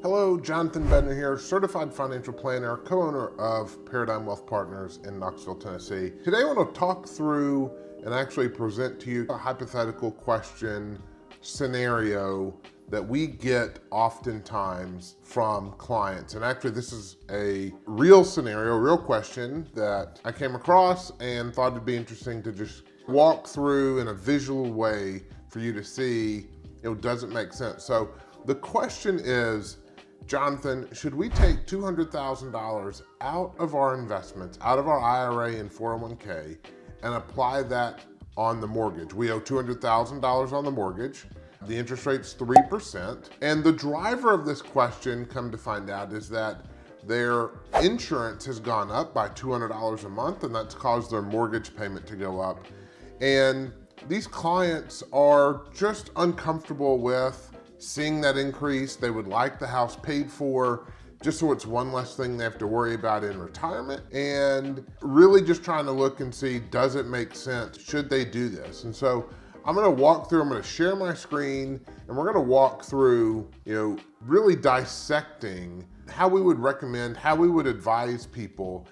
Hello, Jonathan Bednar here, certified financial planner, co-owner of Paradigm Wealth Partners in Knoxville, Tennessee. Today I want to talk through and actually present to you a hypothetical question scenario that we get oftentimes from clients. And actually this is a real scenario, real question that I came across and thought it'd be interesting to just walk through in a visual way for you to see, does it make sense? So the question is, Jonathan, should we take $200,000 out of our investments, out of our IRA and 401k, and apply that on the mortgage? We owe $200,000 on the mortgage. The interest rate's 3%. And the driver of this question, come to find out, is that their insurance has gone up by $200 a month, and that's caused their mortgage payment to go up. And these clients are just uncomfortable with seeing that increase. They would like the house paid for, just so it's one less thing they have to worry about in retirement, and really just trying to look and see, does it make sense? Should they do this? And so I'm gonna walk through, I'm gonna share my screen, and we're gonna walk through, really dissecting how we would recommend, how we would advise people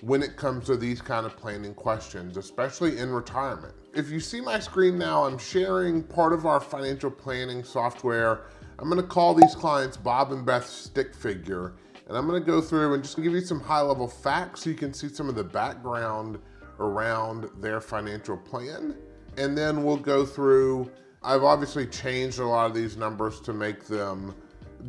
when it comes to these kind of planning questions, especially in retirement. If you see my screen now, I'm sharing part of our financial planning software. I'm gonna call these clients Bob and Beth stick figure, and I'm gonna go through and just give you some high-level facts so you can see some of the background around their financial plan. And then we'll go through, I've obviously changed a lot of these numbers to make them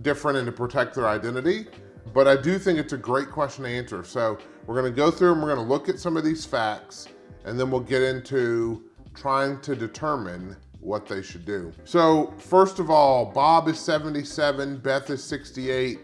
different and to protect their identity, but I do think it's a great question to answer. So we're gonna go through and we're gonna look at some of these facts, and then we'll get into trying to determine what they should do. So first of all, Bob is 77, Beth is 68.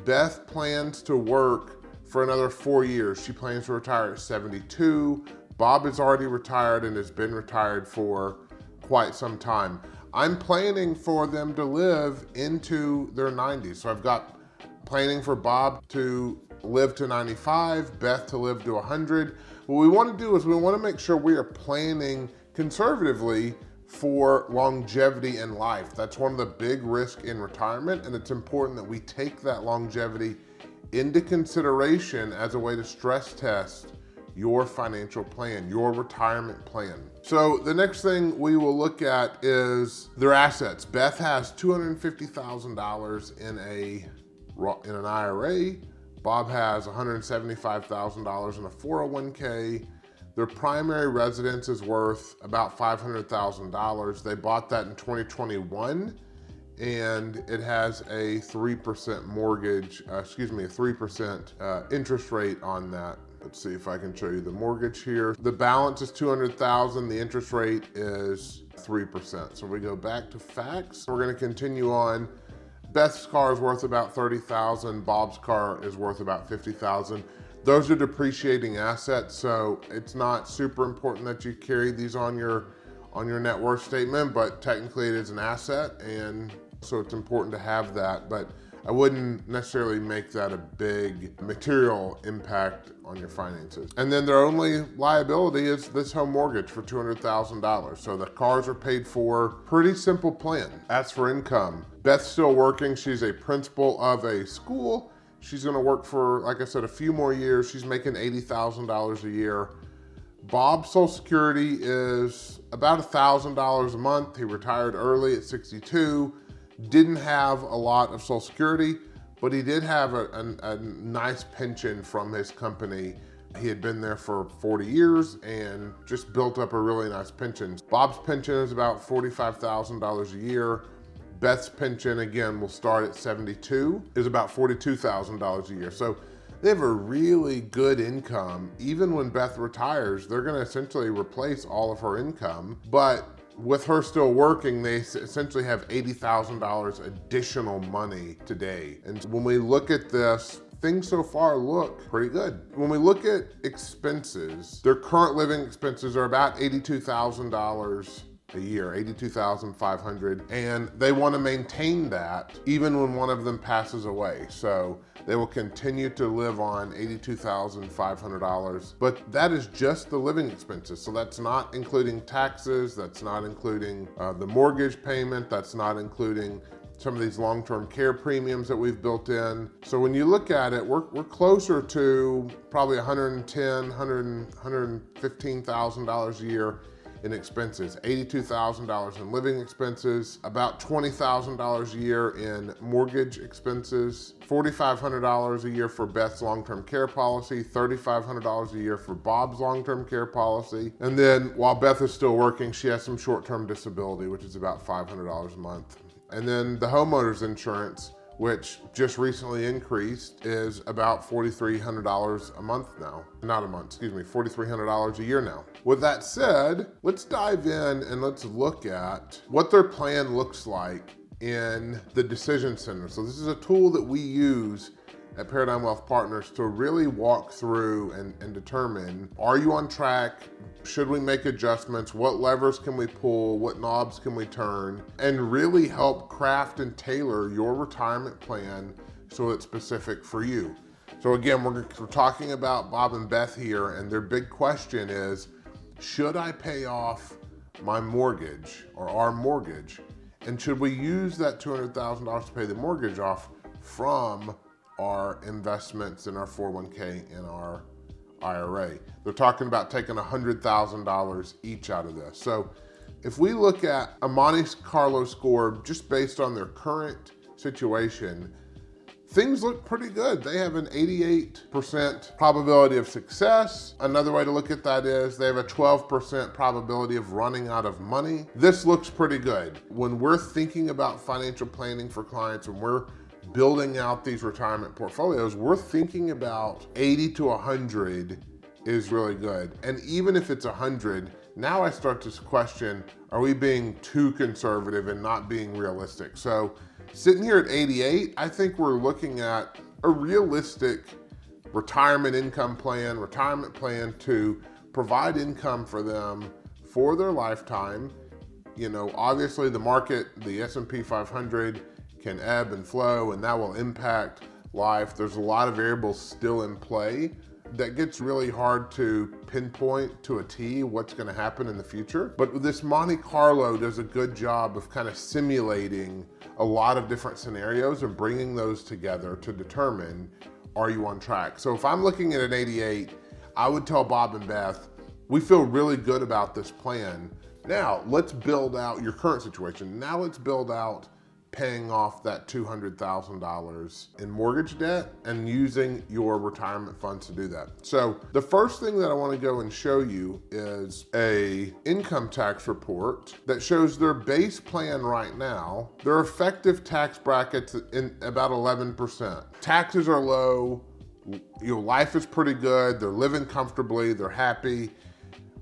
Beth plans to work for another 4 years. She plans to retire at 72. Bob is already retired and has been retired for quite some time. I'm planning for them to live into their 90s. So I've got planning for Bob to live to 95, Beth to live to 100. What we want to do is we want to make sure we are planning conservatively for longevity in life. That's one of the big risks in retirement, and it's important that we take that longevity into consideration as a way to stress test your financial plan, your retirement plan. So the next thing we will look at is their assets. Beth has $250,000 in an IRA. Bob has $175,000 in a 401k. Their primary residence is worth about $500,000. They bought that in 2021, and it has a 3% mortgage, a 3% interest rate on that. Let's see if I can show you the mortgage here. The balance is $200,000. The interest rate is 3%. So we go back to facts. We're gonna continue on. Beth's car is worth about $30,000. Bob's car is worth about $50,000. Those are depreciating assets, so it's not super important that you carry these on your net worth statement, but technically it is an asset, and so it's important to have that. But I wouldn't necessarily make that a big material impact on your finances. And then their only liability is this home mortgage for $200,000. So the cars are paid for. Pretty simple plan. As for income, Beth's still working. She's a principal of a school. She's gonna work for, like I said, a few more years. She's making $80,000 a year. Bob's Social Security is about $1,000 a month. He retired early at 62. Didn't have a lot of Social Security, but he did have a nice pension from his company. He had been there for 40 years and just built up a really nice pension. Bob's pension is about $45,000 a year. Beth's pension, again, will start at 72, is about $42,000 a year. So they have a really good income. Even when Beth retires, they're gonna essentially replace all of her income, but with her still working, they essentially have $80,000 additional money today. And when we look at this, things so far look pretty good. When we look at expenses, their current living expenses are about $82,000 a year, $82,500, and they want to maintain that even when one of them passes away. So they will continue to live on $82,500, but that is just the living expenses. So that's not including taxes, that's not including the mortgage payment, that's not including some of these long-term care premiums that we've built in. So when you look at it, we're closer to probably $115,000 a year in expenses, $82,000 in living expenses, about $20,000 a year in mortgage expenses, $4,500 a year for Beth's long-term care policy, $3,500 a year for Bob's long-term care policy. And then while Beth is still working, she has some short-term disability, which is about $500 a month. And then the homeowner's insurance, which just recently increased, is about $4,300 a month now. Not a month, excuse me, $4,300 a year now. With that said, let's dive in and let's look at what their plan looks like in the Decision Center. So this is a tool that we use at Paradigm Wealth Partners to really walk through and determine, are you on track? Should we make adjustments? What levers can we pull? What knobs can we turn? And really help craft and tailor your retirement plan so it's specific for you. So again, we're talking about Bob and Beth here, and their big question is, should I pay off my mortgage or our mortgage? And should we use that $200,000 to pay the mortgage off from our investments in our 401k and our IRA? They're talking about taking $100,000 each out of this. So if we look at a Monte Carlo score just based on their current situation, things look pretty good. They have an 88% probability of success. Another way to look at that is they have a 12% probability of running out of money. This looks pretty good. When we're thinking about financial planning for clients, when we're building out these retirement portfolios, we're thinking about 80 to 100 is really good. And even if it's 100, now I start to question, are we being too conservative and not being realistic? So sitting here at 88, I think we're looking at a realistic retirement plan to provide income for them for their lifetime. You know, obviously the market, the S&P 500 can ebb and flow, and that will impact life. There's a lot of variables still in play that gets really hard to pinpoint to a T what's going to happen in the future. But this Monte Carlo does a good job of kind of simulating a lot of different scenarios and bringing those together to determine, are you on track? So if I'm looking at an 88, I would tell Bob and Beth, we feel really good about this plan. Now let's build out your current situation. Now let's build out paying off that $200,000 in mortgage debt and using your retirement funds to do that. So the first thing that I want to go and show you is a income tax report that shows their base plan right now. Their effective tax bracket's in about 11%. Taxes are low, you know, life is pretty good, they're living comfortably, they're happy.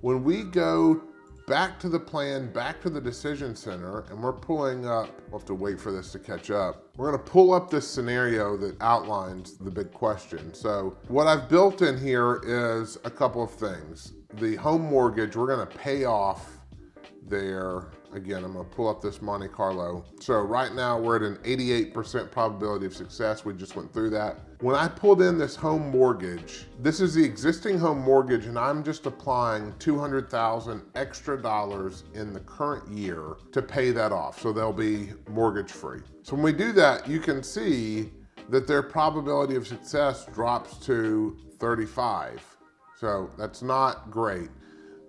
When we go back to the plan, back to the Decision Center, and we're pulling up, we'll have to wait for this to catch up. We're gonna pull up this scenario that outlines the big question. So what I've built in here is a couple of things. The home mortgage, we're gonna pay off there. Again, I'm gonna pull up this Monte Carlo. So right now we're at an 88% probability of success. We just went through that. When I pulled in this home mortgage, this is the existing home mortgage, and I'm just applying $200,000 extra dollars in the current year to pay that off. So they'll be mortgage free. So when we do that, you can see that their probability of success drops to 35. So that's not great.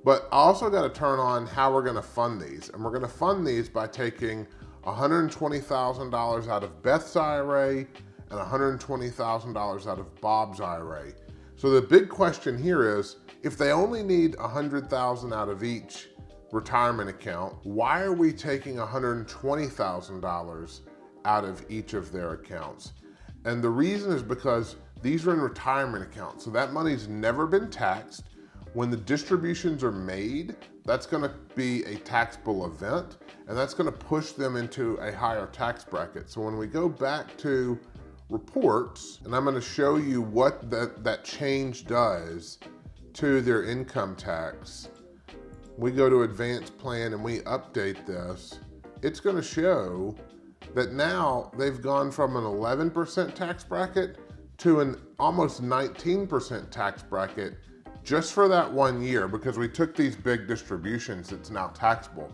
But I also got to turn on how we're going to fund these. And we're going to fund these by taking $120,000 out of Beth's IRA and $120,000 out of Bob's IRA. So the big question here is, if they only need $100,000 out of each retirement account, why are we taking $120,000 out of each of their accounts? And the reason is because these are in retirement accounts. So that money's never been taxed. When the distributions are made, that's gonna be a taxable event, and that's gonna push them into a higher tax bracket. So when we go back to reports, and I'm gonna show you what that change does to their income tax, we go to advanced plan and we update this, it's gonna show that now they've gone from an 11% tax bracket to an almost 19% tax bracket just for that 1 year, because we took these big distributions, it's now taxable.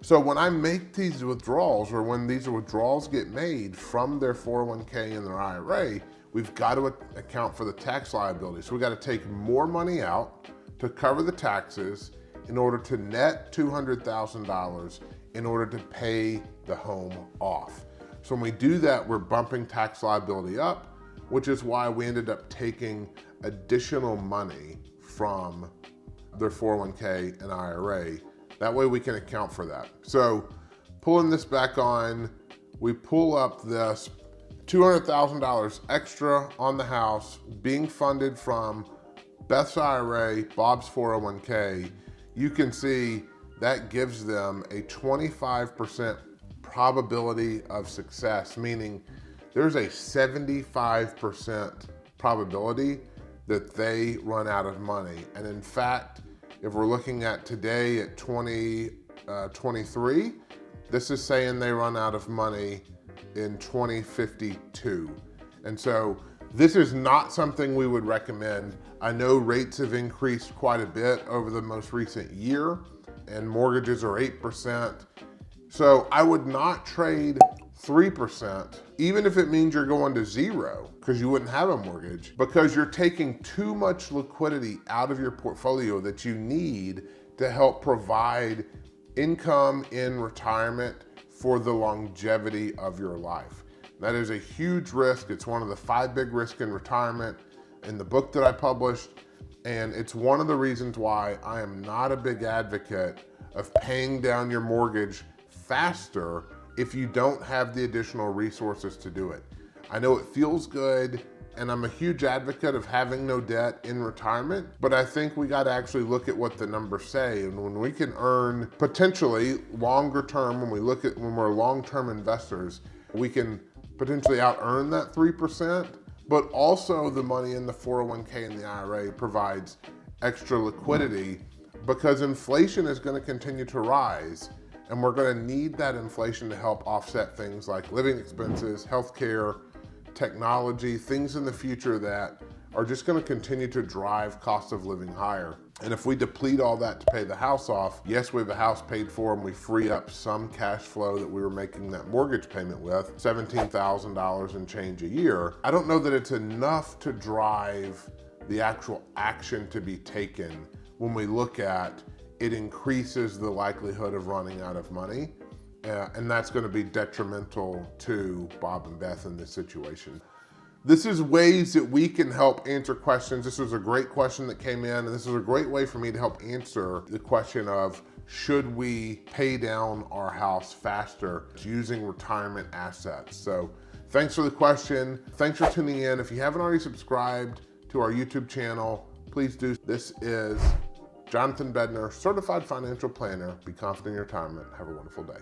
So when I make these withdrawals, or when these withdrawals get made from their 401k and their IRA, we've got to account for the tax liability. So we got to take more money out to cover the taxes in order to net $200,000 in order to pay the home off. So when we do that, we're bumping tax liability up, which is why we ended up taking additional money from their 401k and IRA. That way we can account for that. So pulling this back on, we pull up this $200,000 extra on the house being funded from Beth's IRA, Bob's 401k. You can see that gives them a 25% probability of success, meaning there's a 75% probability that they run out of money. And in fact, if we're looking at today at 2023, this is saying they run out of money in 2052. And so this is not something we would recommend. I know rates have increased quite a bit over the most recent year, and mortgages are 8%. So I would not trade 3%, even if it means you're going to zero, because you wouldn't have a mortgage, because you're taking too much liquidity out of your portfolio that you need to help provide income in retirement for the longevity of your life. That is a huge risk. It's one of the 5 big risks in retirement in the book that I published. And it's one of the reasons why I am not a big advocate of paying down your mortgage faster if you don't have the additional resources to do it. I know it feels good, and I'm a huge advocate of having no debt in retirement, but I think we gotta actually look at what the numbers say. And when we can earn potentially longer term, when we're long-term investors, we can potentially out-earn that 3%, but also the money in the 401k and the IRA provides extra liquidity because inflation is gonna continue to rise. And we're gonna need that inflation to help offset things like living expenses, healthcare, technology, things in the future that are just gonna continue to drive cost of living higher. And if we deplete all that to pay the house off, yes, we have a house paid for and we free up some cash flow that we were making that mortgage payment with, $17,000 and change a year. I don't know that it's enough to drive the actual action to be taken when we look at it increases the likelihood of running out of money. And that's gonna be detrimental to Bob and Beth in this situation. This is ways that we can help answer questions. This was a great question that came in, and this is a great way for me to help answer the question of, should we pay down our house faster using retirement assets? So thanks for the question. Thanks for tuning in. If you haven't already subscribed to our YouTube channel, please do. This is Jonathan Bednar, Certified Financial Planner. Be confident in your retirement. Have a wonderful day.